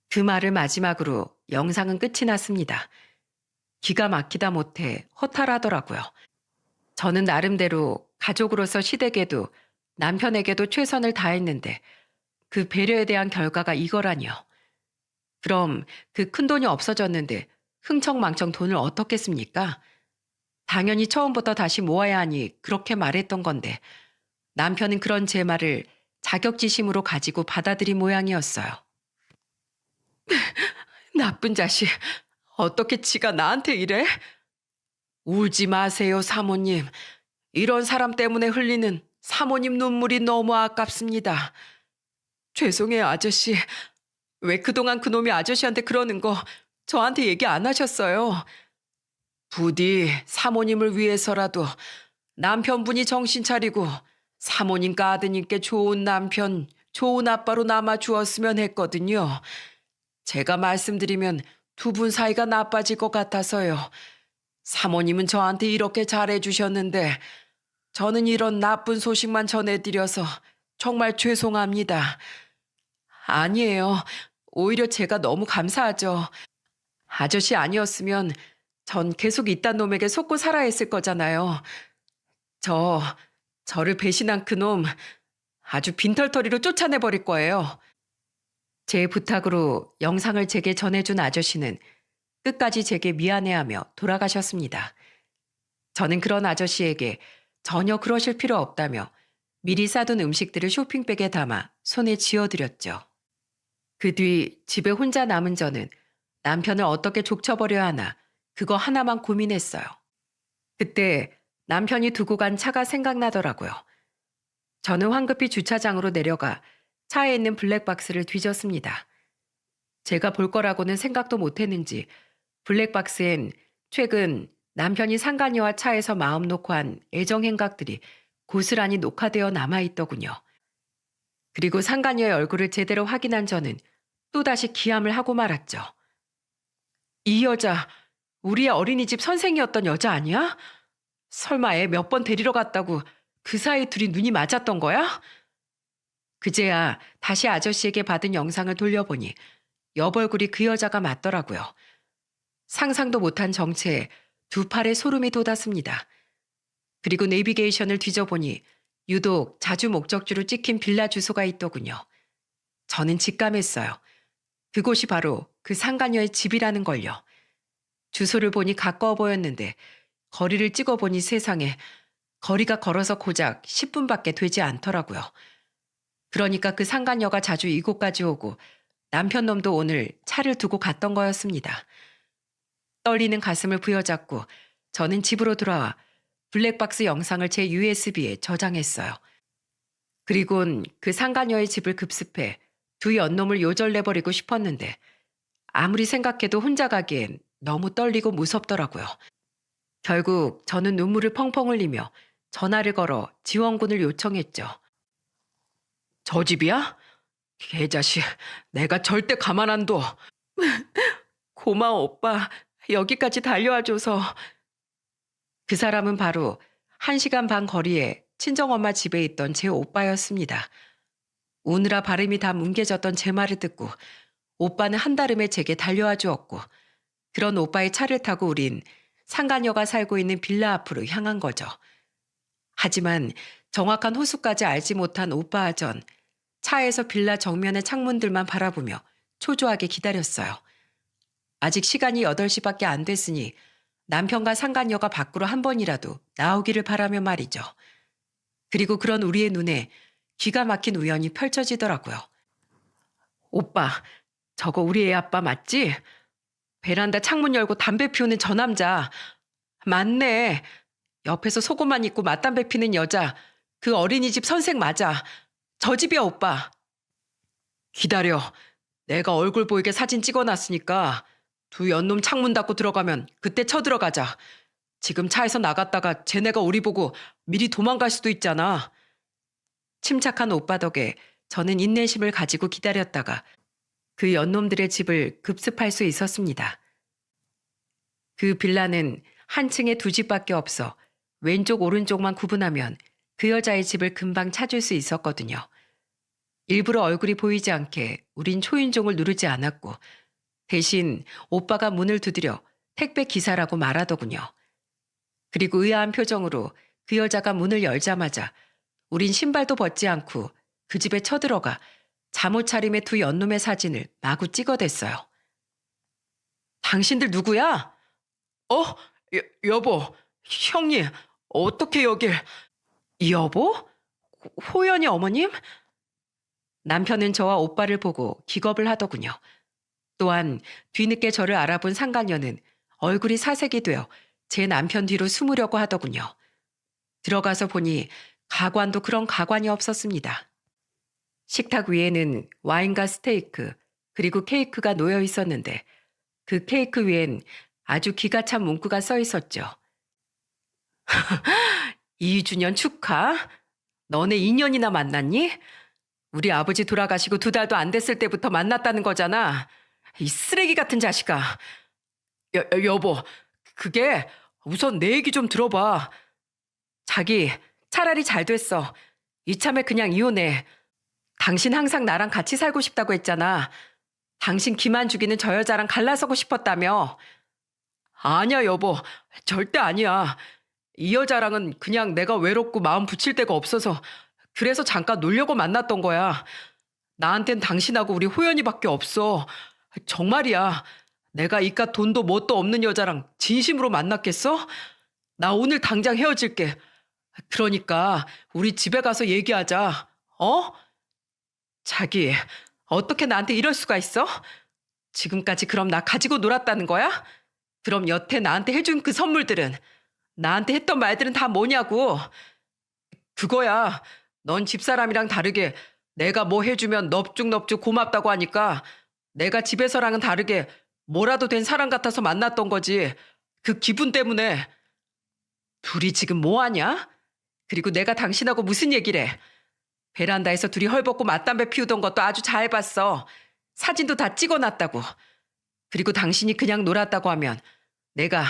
그 말을 마지막으로 영상은 끝이 났습니다. 기가 막히다 못해 허탈하더라고요. 저는 나름대로 가족으로서 시댁에도 남편에게도 최선을 다했는데 그 배려에 대한 결과가 이거라니요. 그럼 그 큰돈이 없어졌는데 흥청망청 돈을 어떻게 씁니까? 당연히 처음부터 다시 모아야 하니 그렇게 말했던 건데 남편은 그런 제 말을 자격지심으로 가지고 받아들인 모양이었어요. 나쁜 자식, 어떻게 지가 나한테 이래? 울지 마세요, 사모님. 이런 사람 때문에 흘리는 사모님 눈물이 너무 아깝습니다. 죄송해요, 아저씨. 왜 그동안 그놈이 아저씨한테 그러는 거 저한테 얘기 안 하셨어요? 부디 사모님을 위해서라도 남편분이 정신 차리고 사모님과 아드님께 좋은 남편, 좋은 아빠로 남아 주었으면 했거든요. 제가 말씀드리면 두 분 사이가 나빠질 것 같아서요. 사모님은 저한테 이렇게 잘해주셨는데 저는 이런 나쁜 소식만 전해드려서 정말 죄송합니다. 아니에요. 오히려 제가 너무 감사하죠. 아저씨 아니었으면 전 계속 이딴 놈에게 속고 살아야 했을 거잖아요. 저를 배신한 그놈 아주 빈털터리로 쫓아내버릴 거예요. 제 부탁으로 영상을 제게 전해준 아저씨는 끝까지 제게 미안해하며 돌아가셨습니다. 저는 그런 아저씨에게 전혀 그러실 필요 없다며 미리 싸둔 음식들을 쇼핑백에 담아 손에 쥐어드렸죠. 그 뒤 집에 혼자 남은 저는 남편을 어떻게 족쳐버려야 하나 그거 하나만 고민했어요. 그때 남편이 두고 간 차가 생각나더라고요. 저는 황급히 주차장으로 내려가 차에 있는 블랙박스를 뒤졌습니다. 제가 볼 거라고는 생각도 못했는지 블랙박스엔 최근 남편이 상간녀와 차에서 마음 놓고 한 애정 행각들이 고스란히 녹화되어 남아있더군요. 그리고 상간녀의 얼굴을 제대로 확인한 저는 또다시 기함을 하고 말았죠. 이 여자 우리의 어린이집 선생이었던 여자 아니야? 설마 애 몇 번 데리러 갔다고 그 사이 둘이 눈이 맞았던 거야? 그제야 다시 아저씨에게 받은 영상을 돌려보니 옆얼굴이 그 여자가 맞더라고요. 상상도 못한 정체에 두 팔에 소름이 돋았습니다. 그리고 내비게이션을 뒤져보니 유독 자주 목적지로 찍힌 빌라 주소가 있더군요. 저는 직감했어요. 그곳이 바로 그 상간녀의 집이라는 걸요. 주소를 보니 가까워 보였는데 거리를 찍어보니 세상에 거리가 걸어서 고작 10분밖에 되지 않더라고요. 그러니까 그 상간녀가 자주 이곳까지 오고 남편 놈도 오늘 차를 두고 갔던 거였습니다. 떨리는 가슴을 부여잡고 저는 집으로 돌아와 블랙박스 영상을 제 USB에 저장했어요. 그리곤 그 상간녀의 집을 급습해 두 연놈을 요절내버리고 싶었는데 아무리 생각해도 혼자 가기엔 너무 떨리고 무섭더라고요. 결국 저는 눈물을 펑펑 흘리며 전화를 걸어 지원군을 요청했죠. 저 집이야? 개자식, 내가 절대 가만 안 둬. 고마워 오빠, 여기까지 달려와줘서. 그 사람은 바로 1시간 반 거리에 친정엄마 집에 있던 제 오빠였습니다. 우느라 발음이 다 뭉개졌던 제 말을 듣고 오빠는 한달음에 제게 달려와 주었고 그런 오빠의 차를 타고 우린 상간녀가 살고 있는 빌라 앞으로 향한 거죠. 하지만 정확한 호수까지 알지 못한 오빠와 전 차에서 빌라 정면의 창문들만 바라보며 초조하게 기다렸어요. 아직 시간이 8시밖에 안 됐으니 남편과 상간녀가 밖으로 한 번이라도 나오기를 바라며 말이죠. 그리고 그런 우리의 눈에 기가 막힌 우연이 펼쳐지더라고요. 오빠, 저거 우리 애 아빠 맞지? 베란다 창문 열고 담배 피우는 저 남자. 맞네. 옆에서 속옷만 입고 맞담배 피는 여자. 그 어린이집 선생 맞아. 저 집이야, 오빠. 기다려. 내가 얼굴 보이게 사진 찍어놨으니까 두 연놈 창문 닫고 들어가면 그때 쳐들어가자. 지금 차에서 나갔다가 쟤네가 우리 보고 미리 도망갈 수도 있잖아. 침착한 오빠 덕에 저는 인내심을 가지고 기다렸다가 그 연놈들의 집을 급습할 수 있었습니다. 그 빌라는 한 층에 2집밖에 없어 왼쪽 오른쪽만 구분하면 그 여자의 집을 금방 찾을 수 있었거든요. 일부러 얼굴이 보이지 않게 우린 초인종을 누르지 않았고 대신 오빠가 문을 두드려 택배 기사라고 말하더군요. 그리고 의아한 표정으로 그 여자가 문을 열자마자 우린 신발도 벗지 않고 그 집에 쳐들어가 잠옷 차림의 두 연놈의 사진을 마구 찍어댔어요. 당신들 누구야? 여보, 형님, 어떻게 여길... 여보? 호연이 어머님? 남편은 저와 오빠를 보고 기겁을 하더군요. 또한 뒤늦게 저를 알아본 상간녀는 얼굴이 사색이 되어 제 남편 뒤로 숨으려고 하더군요. 들어가서 보니 가관도 그런 가관이 없었습니다. 식탁 위에는 와인과 스테이크 그리고 케이크가 놓여 있었는데 그 케이크 위엔 아주 기가 찬 문구가 써 있었죠. 2주년 축하? 너네 2년이나 만났니? 우리 아버지 돌아가시고 2달도 안 됐을 때부터 만났다는 거잖아. 이 쓰레기 같은 자식아. 여보, 그게 우선 내 얘기 좀 들어봐. 자기 차라리 잘 됐어. 이참에 그냥 이혼해. 당신 항상 나랑 같이 살고 싶다고 했잖아. 당신 기만 죽이는 저 여자랑 갈라서고 싶었다며. 아니야 여보, 절대 아니야. 이 여자랑은 그냥 내가 외롭고 마음 붙일 데가 없어서 그래서 잠깐 놀려고 만났던 거야. 나한텐 당신하고 우리 호연이밖에 없어. 정말이야. 내가 이깟 돈도 뭣도 없는 여자랑 진심으로 만났겠어? 나 오늘 당장 헤어질게. 그러니까 우리 집에 가서 얘기하자. 자기, 어떻게 나한테 이럴 수가 있어? 지금까지 그럼 나 가지고 놀았다는 거야? 그럼 여태 나한테 해준 그 선물들은, 나한테 했던 말들은 다 뭐냐고. 그거야. 넌 집사람이랑 다르게 내가 뭐 해주면 넙죽넙죽 고맙다고 하니까 내가 집에서랑은 다르게 뭐라도 된 사람 같아서 만났던 거지. 그 기분 때문에. 둘이 지금 뭐하냐? 그리고 내가 당신하고 무슨 얘기를 해? 베란다에서 둘이 헐벗고 맞담배 피우던 것도 아주 잘 봤어. 사진도 다 찍어놨다고. 그리고 당신이 그냥 놀았다고 하면 내가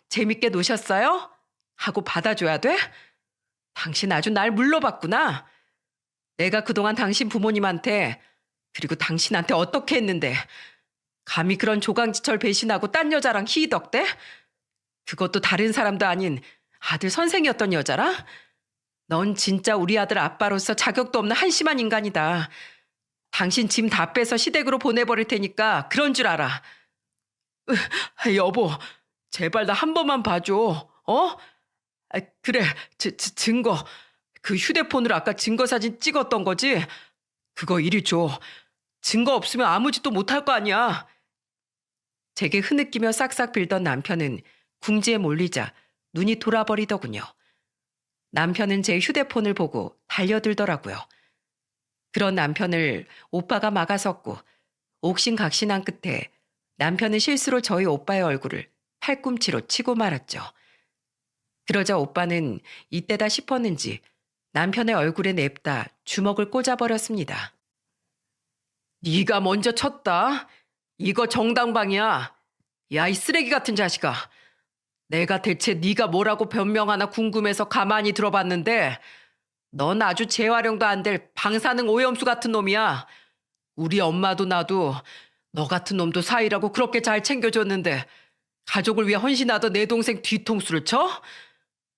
재밌게 노셨어요? 하고 받아줘야 돼? 당신 아주 날 물러봤구나. 내가 그동안 당신 부모님한테 그리고 당신한테 어떻게 했는데 감히 그런 조강지철 배신하고 딴 여자랑 희덕대? 그것도 다른 사람도 아닌 아들 선생이었던 여자라? 넌 진짜 우리 아들 아빠로서 자격도 없는 한심한 인간이다. 당신 짐 다 빼서 시댁으로 보내버릴 테니까 그런 줄 알아. 여보, 제발 나 한 번만 봐줘. 그래, 증거. 그 휴대폰으로 아까 증거사진 찍었던 거지? 그거 이리 줘. 증거 없으면 아무 짓도 못할 거 아니야. 제게 흐느끼며 싹싹 빌던 남편은 궁지에 몰리자 눈이 돌아버리더군요. 남편은 제 휴대폰을 보고 달려들더라고요. 그런 남편을 오빠가 막아섰고 옥신각신한 끝에 남편은 실수로 저희 오빠의 얼굴을 팔꿈치로 치고 말았죠. 그러자 오빠는 이때다 싶었는지 남편의 얼굴에 냅다 주먹을 꽂아버렸습니다. 네가 먼저 쳤다. 이거 정당방이야. 야, 이 쓰레기 같은 자식아. 내가 대체 네가 뭐라고 변명하나 궁금해서 가만히 들어봤는데 넌 아주 재활용도 안 될 방사능 오염수 같은 놈이야. 우리 엄마도 나도 너 같은 놈도 사이라고 그렇게 잘 챙겨줬는데 가족을 위해 헌신하던 내 동생 뒤통수를 쳐?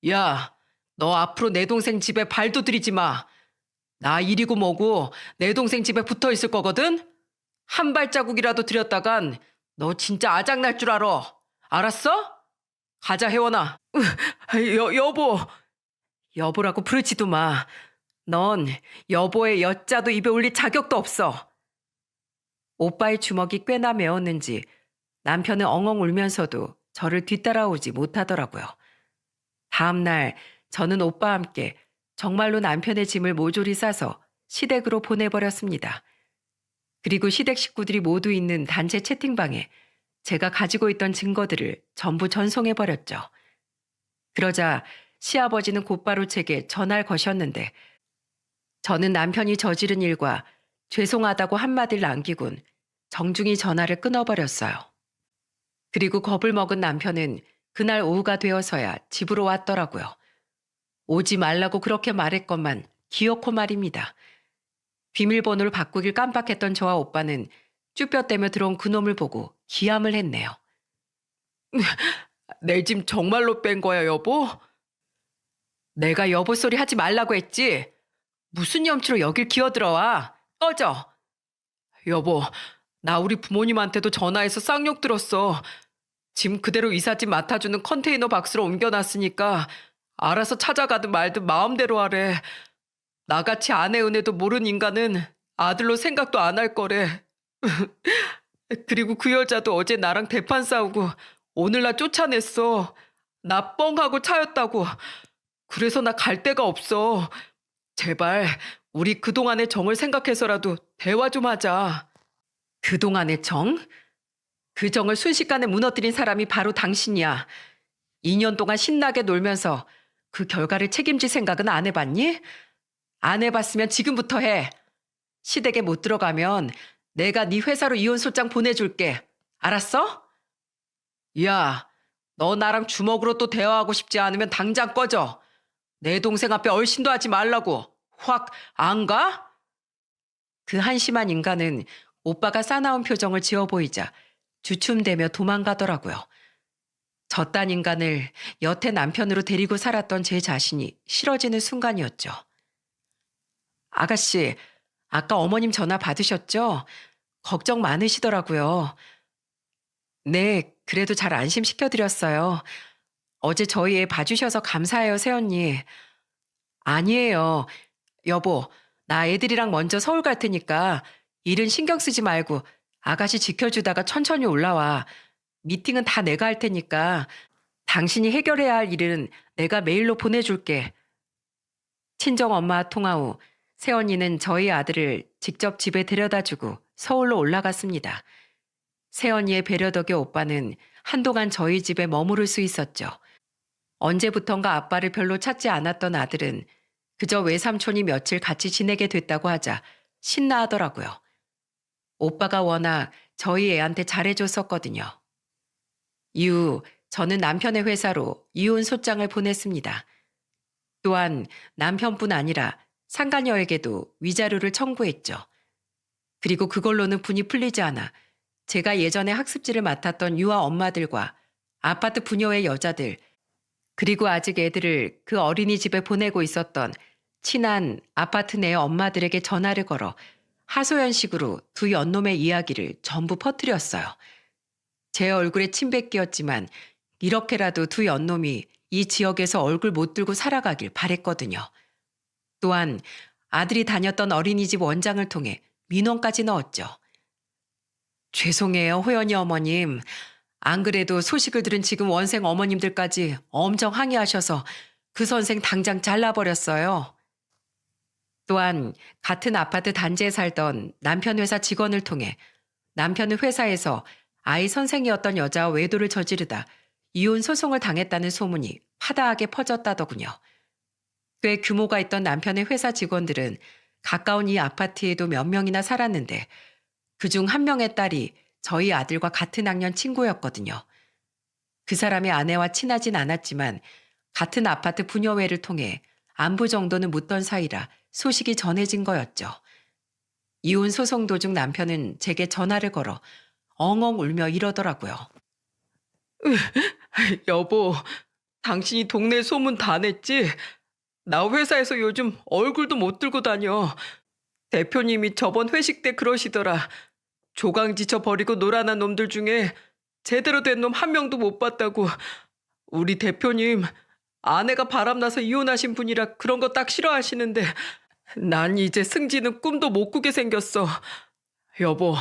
야, 너 앞으로 내 동생 집에 발도 들이지 마. 나 일이고 뭐고 내 동생 집에 붙어 있을 거거든? 한 발자국이라도 들였다간 너 진짜 아작날 줄 알아. 알았어? 가자, 혜원아. 여보. 여보라고 부르지도 마. 넌 여보의 여자도 입에 올릴 자격도 없어. 오빠의 주먹이 꽤나 매웠는지 남편은 엉엉 울면서도 저를 뒤따라오지 못하더라고요. 다음 날 저는 오빠와 함께 정말로 남편의 짐을 모조리 싸서 시댁으로 보내버렸습니다. 그리고 시댁 식구들이 모두 있는 단체 채팅방에 제가 가지고 있던 증거들을 전부 전송해버렸죠. 그러자 시아버지는 곧바로 제게 전화를 거셨는데 저는 남편이 저지른 일과 죄송하다고 한마디를 남기곤 정중히 전화를 끊어버렸어요. 그리고 겁을 먹은 남편은 그날 오후가 되어서야 집으로 왔더라고요. 오지 말라고 그렇게 말했건만 기어코 말입니다. 비밀번호를 바꾸길 깜빡했던 저와 오빠는 쭈뼛대며 들어온 그놈을 보고 기함을 했네요. 내 짐 정말로 뺀 거야, 여보? 내가 여보 소리 하지 말라고 했지? 무슨 염치로 여길 기어들어와? 꺼져! 여보, 나 우리 부모님한테도 전화해서 쌍욕 들었어. 짐 그대로 이삿짐 맡아주는 컨테이너 박스로 옮겨놨으니까 알아서 찾아가든 말든 마음대로 하래. 나같이 아내 은혜도 모르는 인간은 아들로 생각도 안 할 거래. 그리고 그 여자도 어제 나랑 대판 싸우고 오늘 나 쫓아냈어. 나 뻥하고 차였다고. 그래서 나 갈 데가 없어. 제발 우리 그동안의 정을 생각해서라도 대화 좀 하자. 그동안의 정? 그 정을 순식간에 무너뜨린 사람이 바로 당신이야. 2년 동안 신나게 놀면서 그 결과를 책임질 생각은 안 해봤니? 안 해봤으면 지금부터 해. 시댁에 못 들어가면 내가 네 회사로 이혼 소장 보내줄게. 알았어? 야, 너 나랑 주먹으로 또 대화하고 싶지 않으면 당장 꺼져. 내 동생 앞에 얼씬도 하지 말라고. 확 안 가? 그 한심한 인간은 오빠가 싸나운 표정을 지어 보이자 주춤대며 도망가더라고요. 저딴 인간을 여태 남편으로 데리고 살았던 제 자신이 싫어지는 순간이었죠. 아가씨, 아까 어머님 전화 받으셨죠? 걱정 많으시더라고요. 네, 그래도 잘 안심시켜드렸어요. 어제 저희 애 봐주셔서 감사해요, 새언니. 아니에요. 여보, 나 애들이랑 먼저 서울 갈 테니까 일은 신경 쓰지 말고 아가씨 지켜주다가 천천히 올라와. 미팅은 다 내가 할 테니까 당신이 해결해야 할 일은 내가 메일로 보내줄게. 친정 엄마와 통화 후 새언니는 저희 아들을 직접 집에 데려다주고 서울로 올라갔습니다. 새언니의 배려 덕에 오빠는 한동안 저희 집에 머무를 수 있었죠. 언제부턴가 아빠를 별로 찾지 않았던 아들은 그저 외삼촌이 며칠 같이 지내게 됐다고 하자 신나하더라고요. 오빠가 워낙 저희 애한테 잘해줬었거든요. 이후 저는 남편의 회사로 이혼 소장을 보냈습니다. 또한 남편뿐 아니라 상간녀에게도 위자료를 청구했죠. 그리고 그걸로는 분이 풀리지 않아 제가 예전에 학습지를 맡았던 유아 엄마들과 아파트 부녀의 여자들, 그리고 아직 애들을 그 어린이집에 보내고 있었던 친한 아파트 내 엄마들에게 전화를 걸어 하소연식으로 두 연놈의 이야기를 전부 퍼뜨렸어요. 제 얼굴에 침 뱉기였지만 이렇게라도 두 연놈이 이 지역에서 얼굴 못 들고 살아가길 바랬거든요. 또한 아들이 다녔던 어린이집 원장을 통해 민원까지 넣었죠. 죄송해요, 호연이 어머님. 안 그래도 소식을 들은 지금 원생 어머님들까지 엄청 항의하셔서 그 선생 당장 잘라버렸어요. 또한 같은 아파트 단지에 살던 남편 회사 직원을 통해 남편은 회사에서 아이 선생이었던 여자와 외도를 저지르다 이혼 소송을 당했다는 소문이 파다하게 퍼졌다더군요. 꽤 규모가 있던 남편의 회사 직원들은 가까운 이 아파트에도 몇 명이나 살았는데 그중 한 명의 딸이 저희 아들과 같은 학년 친구였거든요. 그 사람의 아내와 친하진 않았지만 같은 아파트 부녀회를 통해 안부 정도는 묻던 사이라 소식이 전해진 거였죠. 이혼 소송 도중 남편은 제게 전화를 걸어 엉엉 울며 이러더라고요. 여보, 당신이 동네 소문 다 냈지? 나 회사에서 요즘 얼굴도 못 들고 다녀. 대표님이 저번 회식 때 그러시더라. 조강지쳐 버리고 놀아난 놈들 중에 제대로 된 놈 한 명도 못 봤다고. 우리 대표님 아내가 바람나서 이혼하신 분이라 그런 거 딱 싫어하시는데 난 이제 승진은 꿈도 못 꾸게 생겼어. 여보,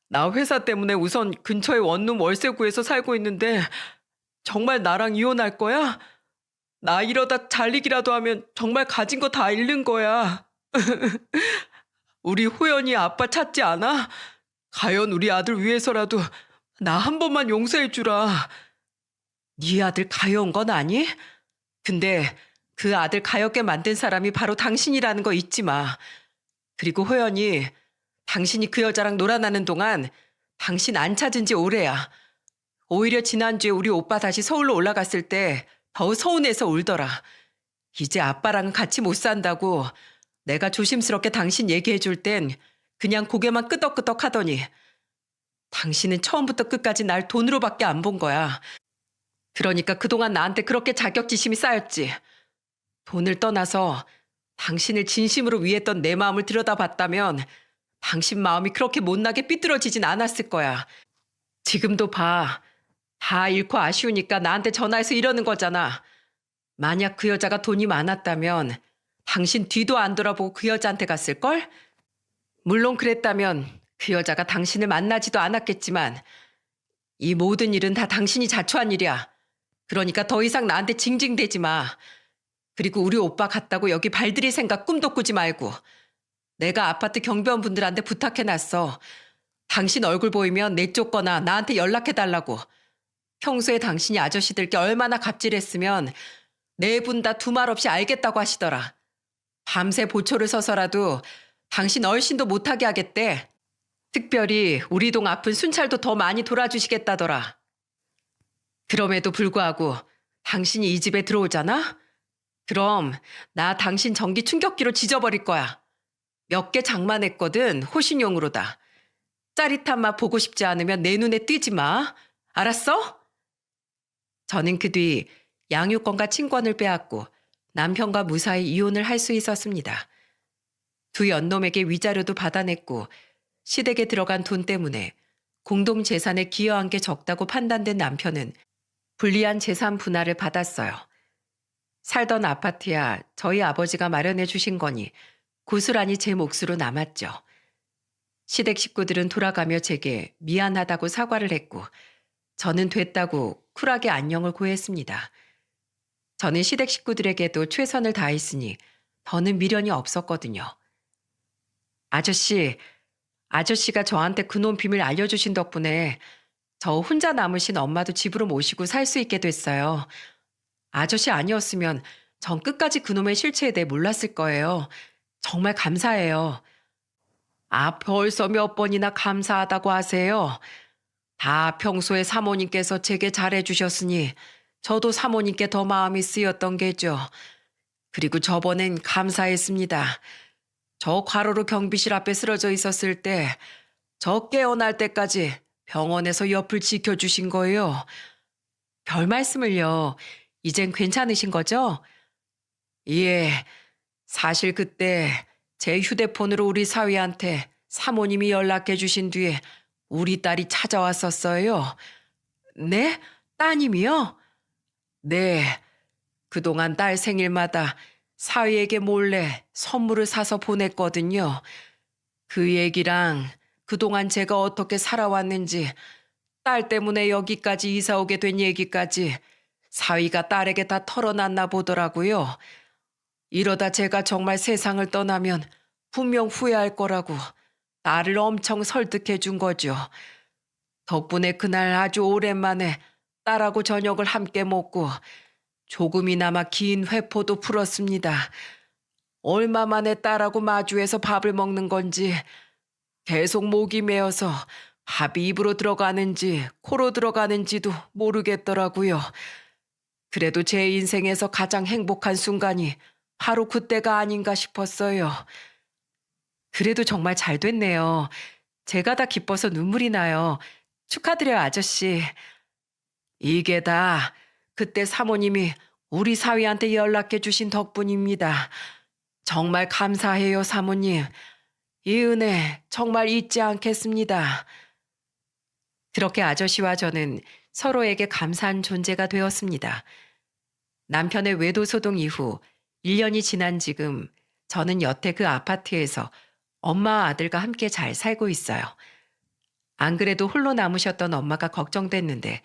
나 회사 때문에 우선 근처에 원룸 월세 구해서 살고 있는데 정말 나랑 이혼할 거야? 나 이러다 잘리기라도 하면 정말 가진 거 다 잃는 거야. 우리 호연이 아빠 찾지 않아? 가연 우리 아들 위해서라도 나 한 번만 용서해 주라. 네 아들 가여운 건 아니? 근데 그 아들 가엽게 만든 사람이 바로 당신이라는 거 잊지 마. 그리고 호연이 당신이 그 여자랑 놀아나는 동안 당신 안 찾은 지 오래야. 오히려 지난주에 우리 오빠 다시 서울로 올라갔을 때 더 서운해서 울더라. 이제 아빠랑은 같이 못 산다고 내가 조심스럽게 당신 얘기해 줄 땐 그냥 고개만 끄덕끄덕 하더니 당신은 처음부터 끝까지 날 돈으로밖에 안 본 거야. 그러니까 그동안 나한테 그렇게 자격지심이 쌓였지. 돈을 떠나서 당신을 진심으로 위했던 내 마음을 들여다봤다면 당신 마음이 그렇게 못나게 삐뚤어지진 않았을 거야. 지금도 봐. 다 잃고 아쉬우니까 나한테 전화해서 이러는 거잖아. 만약 그 여자가 돈이 많았다면 당신 뒤도 안 돌아보고 그 여자한테 갔을걸? 물론 그랬다면 그 여자가 당신을 만나지도 않았겠지만 이 모든 일은 다 당신이 자초한 일이야. 그러니까 더 이상 나한테 징징대지 마. 그리고 우리 오빠 갔다고 여기 발들일 생각 꿈도 꾸지 말고. 내가 아파트 경비원분들한테 부탁해놨어. 당신 얼굴 보이면 내쫓거나 나한테 연락해달라고. 평소에 당신이 아저씨들께 얼마나 갑질했으면 네 분 다 두말 없이 알겠다고 하시더라. 밤새 보초를 서서라도 당신 얼씬도 못하게 하겠대. 특별히 우리 동 아픈 순찰도 더 많이 돌아주시겠다더라. 그럼에도 불구하고 당신이 이 집에 들어오잖아? 그럼 나 당신 전기 충격기로 지져버릴 거야. 몇 개 장만했거든, 호신용으로다. 짜릿한 맛 보고 싶지 않으면 내 눈에 띄지 마. 알았어? 저는 그 뒤 양육권과 친권을 빼앗고 남편과 무사히 이혼을 할 수 있었습니다. 두 연놈에게 위자료도 받아냈고 시댁에 들어간 돈 때문에 공동 재산에 기여한 게 적다고 판단된 남편은 불리한 재산 분할을 받았어요. 살던 아파트야 저희 아버지가 마련해 주신 거니 고스란히 제 몫으로 남았죠. 시댁 식구들은 돌아가며 제게 미안하다고 사과를 했고 저는 됐다고 쿨하게 안녕을 고했습니다. 저는 시댁 식구들에게도 최선을 다했으니 더는 미련이 없었거든요. 아저씨가 저한테 그놈 비밀 알려주신 덕분에 저 혼자 남으신 엄마도 집으로 모시고 살 수 있게 됐어요. 아저씨 아니었으면 전 끝까지 그놈의 실체에 대해 몰랐을 거예요. 정말 감사해요. 아, 벌써 몇 번이나 감사하다고 하세요. 다 평소에 사모님께서 제게 잘해주셨으니 저도 사모님께 더 마음이 쓰였던 게죠. 그리고 저번엔 감사했습니다. 저 과로로 경비실 앞에 쓰러져 있었을 때 저 깨어날 때까지 병원에서 옆을 지켜주신 거예요. 별 말씀을요. 이젠 괜찮으신 거죠? 예, 사실 그때 제 휴대폰으로 우리 사위한테 사모님이 연락해 주신 뒤에 우리 딸이 찾아왔었어요. 네? 따님이요? 네. 그동안 딸 생일마다 사위에게 몰래 선물을 사서 보냈거든요. 그 얘기랑 그동안 제가 어떻게 살아왔는지, 딸 때문에 여기까지 이사 오게 된 얘기까지 사위가 딸에게 다 털어놨나 보더라고요. 이러다 제가 정말 세상을 떠나면 분명 후회할 거라고 딸을 엄청 설득해 준 거죠. 덕분에 그날 아주 오랜만에 딸하고 저녁을 함께 먹고 조금이나마 긴 회포도 풀었습니다. 얼마 만에 딸하고 마주해서 밥을 먹는 건지 계속 목이 메어서 밥이 입으로 들어가는지 코로 들어가는지도 모르겠더라고요. 그래도 제 인생에서 가장 행복한 순간이 바로 그때가 아닌가 싶었어요. 그래도 정말 잘 됐네요. 제가 다 기뻐서 눈물이 나요. 축하드려요, 아저씨. 이게 다 그때 사모님이 우리 사위한테 연락해 주신 덕분입니다. 정말 감사해요, 사모님. 이 은혜 정말 잊지 않겠습니다. 그렇게 아저씨와 저는 서로에게 감사한 존재가 되었습니다. 남편의 외도 소동 이후 1년이 지난 지금 저는 여태 그 아파트에서 엄마와 아들과 함께 잘 살고 있어요. 안 그래도 홀로 남으셨던 엄마가 걱정됐는데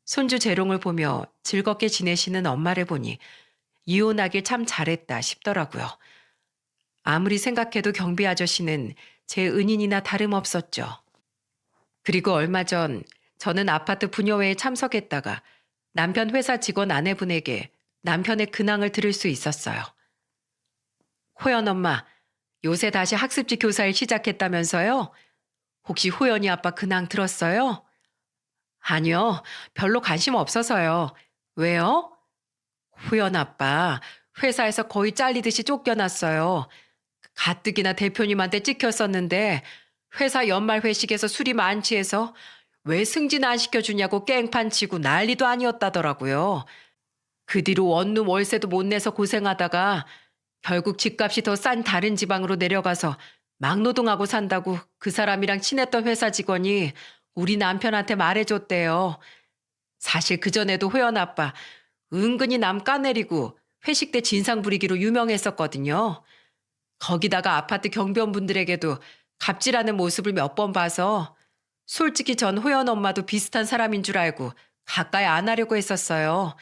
손주 재롱을 보며 즐겁게 지내시는 엄마를 보니 이혼하길 참 잘했다 싶더라고요. 아무리 생각해도 경비 아저씨는 제 은인이나 다름없었죠. 그리고 얼마 전 저는 아파트 분녀회에 참석했다가 남편 회사 직원 아내분에게 남편의 근황을 들을 수 있었어요. 호연 엄마, 요새 다시 학습지 교사일 시작했다면서요? 혹시 호연이 아빠 근황 들었어요? 아니요, 별로 관심 없어서요. 왜요? 호연 아빠, 회사에서 거의 잘리듯이 쫓겨났어요. 가뜩이나 대표님한테 찍혔었는데 회사 연말 회식에서 술이 만취해서 왜 승진 안 시켜주냐고 깽판 치고 난리도 아니었다더라고요. 그 뒤로 원룸 월세도 못 내서 고생하다가 결국 집값이 더 싼 다른 지방으로 내려가서 막노동하고 산다고 그 사람이랑 친했던 회사 직원이 우리 남편한테 말해줬대요. 사실 그전에도 호연 아빠 은근히 남 까내리고 회식 때 진상 부리기로 유명했었거든요. 거기다가 아파트 경비원분들에게도 갑질하는 모습을 몇 번 봐서 솔직히 전 호연 엄마도 비슷한 사람인 줄 알고 가까이 안 하려고 했었어요.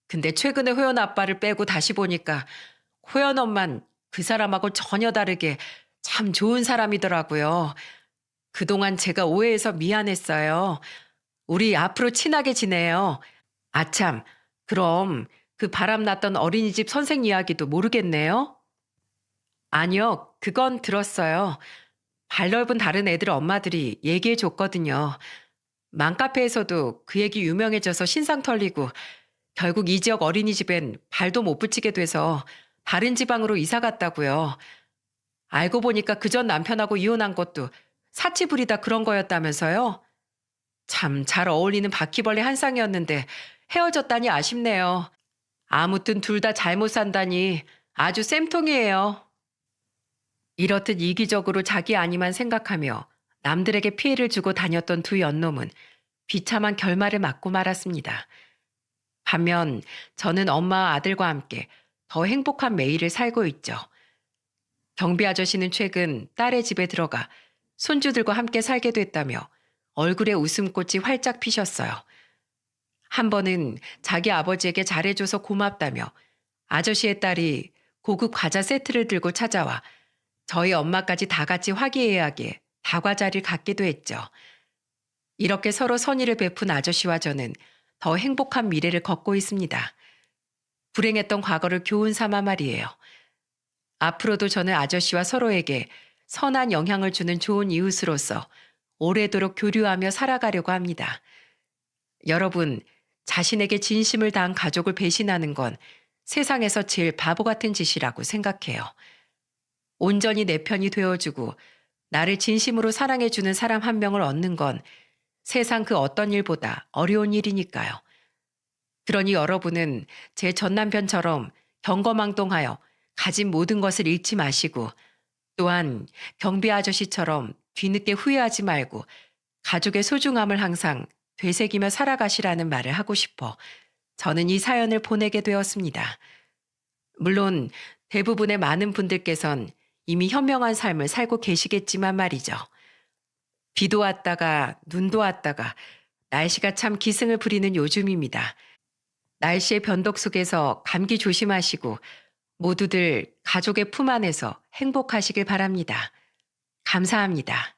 근데 최근에 호연 아빠를 빼고 다시 보니까 호연 엄만 그 사람하고 전혀 다르게 참 좋은 사람이더라고요. 그동안 제가 오해해서 미안했어요. 우리 앞으로 친하게 지내요. 아참, 그럼 그 바람났던 어린이집 선생 이야기도 모르겠네요? 아니요, 그건 들었어요. 발 넓은 다른 애들 엄마들이 얘기해 줬거든요. 맘카페에서도 그 얘기 유명해져서 신상 털리고 결국 이 지역 어린이집엔 발도 못 붙이게 돼서 다른 지방으로 이사 갔다고요. 알고 보니까 그전 남편하고 이혼한 것도 사치 부리다 그런 거였다면서요? 참 잘 어울리는 바퀴벌레 한 쌍이었는데 헤어졌다니 아쉽네요. 아무튼 둘 다 잘못 산다니 아주 쌤통이에요. 이렇듯 이기적으로 자기 아니만 생각하며 남들에게 피해를 주고 다녔던 두 연놈은 비참한 결말을 맞고 말았습니다. 반면 저는 엄마와 아들과 함께 더 행복한 매일을 살고 있죠. 경비 아저씨는 최근 딸의 집에 들어가 손주들과 함께 살게 됐다며 얼굴에 웃음꽃이 활짝 피셨어요. 한 번은 자기 아버지에게 잘해줘서 고맙다며 아저씨의 딸이 고급 과자 세트를 들고 찾아와 저희 엄마까지 다 같이 화기애애하게 다과 자리를 갖기도 했죠. 이렇게 서로 선의를 베푼 아저씨와 저는 더 행복한 미래를 걷고 있습니다. 불행했던 과거를 교훈 삼아 말이에요. 앞으로도 저는 아저씨와 서로에게 선한 영향을 주는 좋은 이웃으로서 오래도록 교류하며 살아가려고 합니다. 여러분, 자신에게 진심을 다한 가족을 배신하는 건 세상에서 제일 바보 같은 짓이라고 생각해요. 온전히 내 편이 되어주고 나를 진심으로 사랑해주는 사람 한 명을 얻는 건 세상 그 어떤 일보다 어려운 일이니까요. 그러니 여러분은 제 전남편처럼 경거망동하여 가진 모든 것을 잃지 마시고 또한 경비 아저씨처럼 뒤늦게 후회하지 말고 가족의 소중함을 항상 되새기며 살아가시라는 말을 하고 싶어 저는 이 사연을 보내게 되었습니다. 물론 대부분의 많은 분들께선 이미 현명한 삶을 살고 계시겠지만 말이죠. 비도 왔다가 눈도 왔다가 날씨가 참 기승을 부리는 요즘입니다. 날씨의 변덕 속에서 감기 조심하시고 모두들 가족의 품 안에서 행복하시길 바랍니다. 감사합니다.